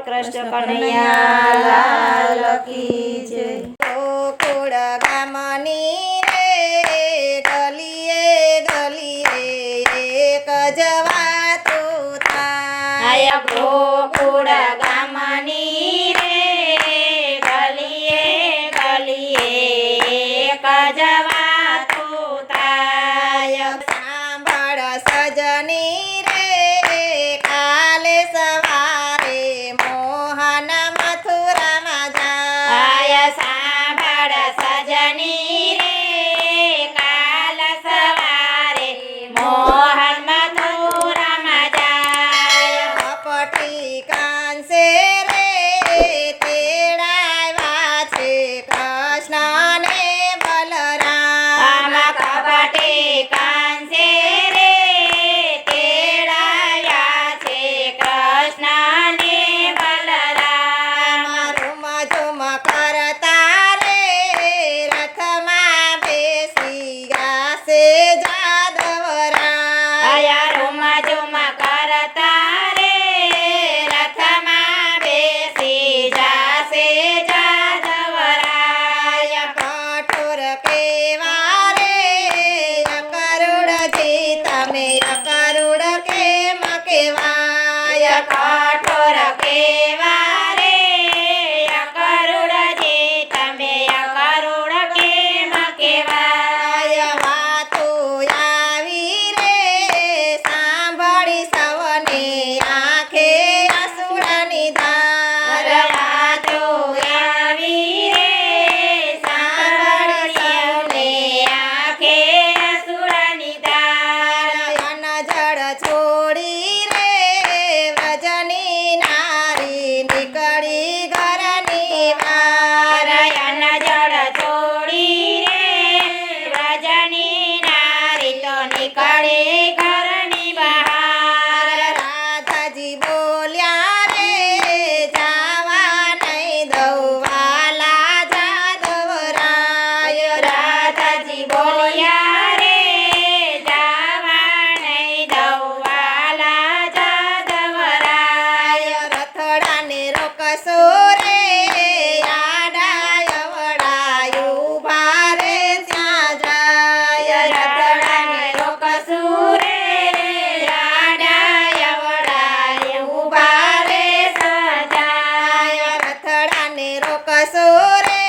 કૃષ્ણ કનૈયા લાલ કી જય। ગોકુળ ગામની રે ગલીએ ગલીએ એક જ વાતો થાય। ગોકુળ ગામની રે ગલીએ ગલીએ એક જ વાતો થાય। સાંભળ સજની રે કાલે સવારે મોહન મથુરામાં જાય। સાંભળ સજની રે કાલ સવારે મોહન મથુરામાં જાય। કપટી કાંસે રે તેડાવ્યા છે કૃષ્ણ ને બલરામ। કપટી કાંસે રે તેડાવ્યા છે કૃષ્ણ ને બલરામ। રૂમ ઝુમ કરતા રે રથમાં બેસી ગયા છે જાદવરાય। રૂમ ઝુમ કરતા રે રથમાં બેસી જાશે જાદવરાય। કઠોર કેવા રે અકરુણજી તમે અકરુણ કેમ કહેવાય। કઠોર કેવા રે અકરુણજી તમે અકરુણ કેમ કહેવાય। વાતો આવી રે સાંભળી સૌને આંખે અસુરની ધાર। વાતો આવી રે સાંભળી સૌને આંખે અસુરની ધાર। જળ છોડી રે વ્રજની નારી નીકળી ઘરની બહાર। રયન જળ છોડી રે વ્રજની નારી તો નીકળી ઘરની બહાર। રાધાજી બોલ્યા રે જાવા નહીં દઉં વાલા જાદવરાય। રાધાજી બોલ્યા રે જાવા નહીં દઉં વાલા જાદવરાય। રથડાને રોકશો રે આડાયવડાયું ભારે ત્યાં જાય। રતડાને રોકશું રે આડાયવડાય ઊભા રે સજાય। રથડાને રોકશો રે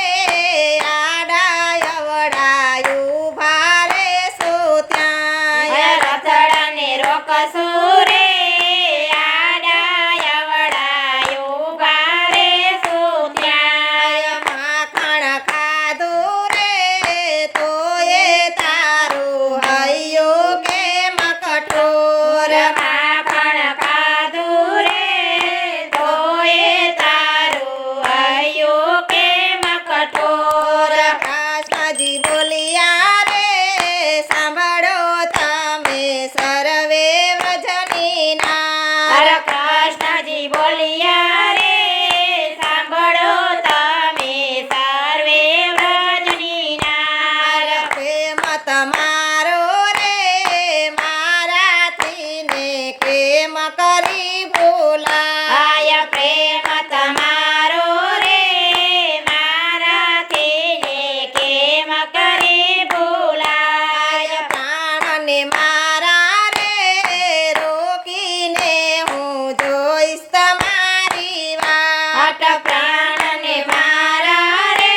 આડાયવડાયું ભારે સો ત્યાં। રતડાને રોકશું રે આડાયવડાય ઊભા રે ત્યાં। માખણ ખાધું રે તોય તારું હૈયો કેમ કઠોર। માખણ ખાધું રે તોય તારું હૈયું કેમ કઠોર। કૃષ્ણજી બોલ્યા રે સાંભળો તમે સર્વે વ્રજની નાર। કૃષ્ણજી બોલ્યા રે સાંભળો તમે સર્વે વ્રજની નાર। પ્રેમ તમારો રે મારાથી ને કેમ કરી ભૂલાય। પ્રેમ તમારો રે મારાથી ને કેમ કરી ભૂલાય। પ્રાણને મારા રે રોકીને હું જોઈશ તમારી વાટ। પ્રાણને મારા રે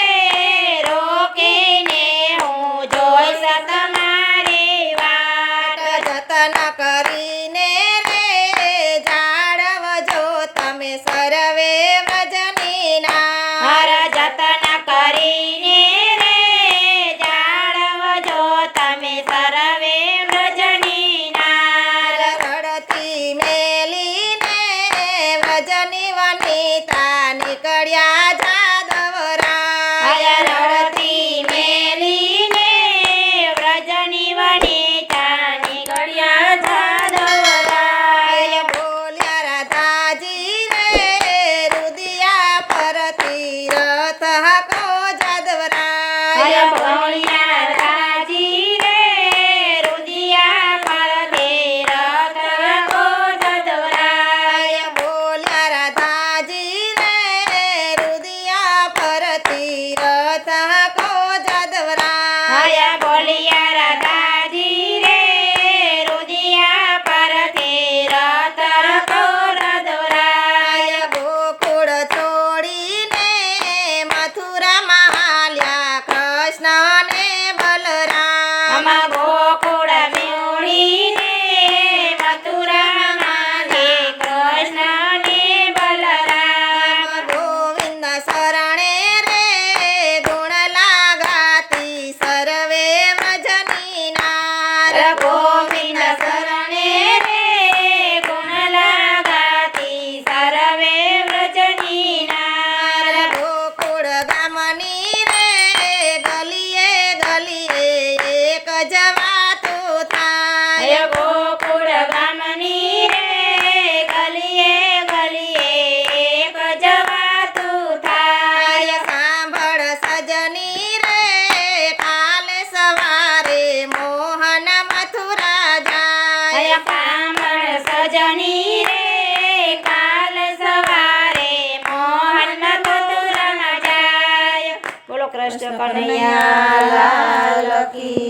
રોકીને હું જોઈશ તમારી વાટ। જતન કરીને રે જાળવજો તમે સર્વે વ્રજની નાર। જતન કરીને રે જાળવજો તમે સર્વે વ્રજની નાર। રડતી મેલીને વ્રજની વનિતા નીકળ્યા જાદવરાય। રડતી મેલીને વ્રજની વનિતા નીકળ્યા જાદવરાય। કનૈયા લાલ કી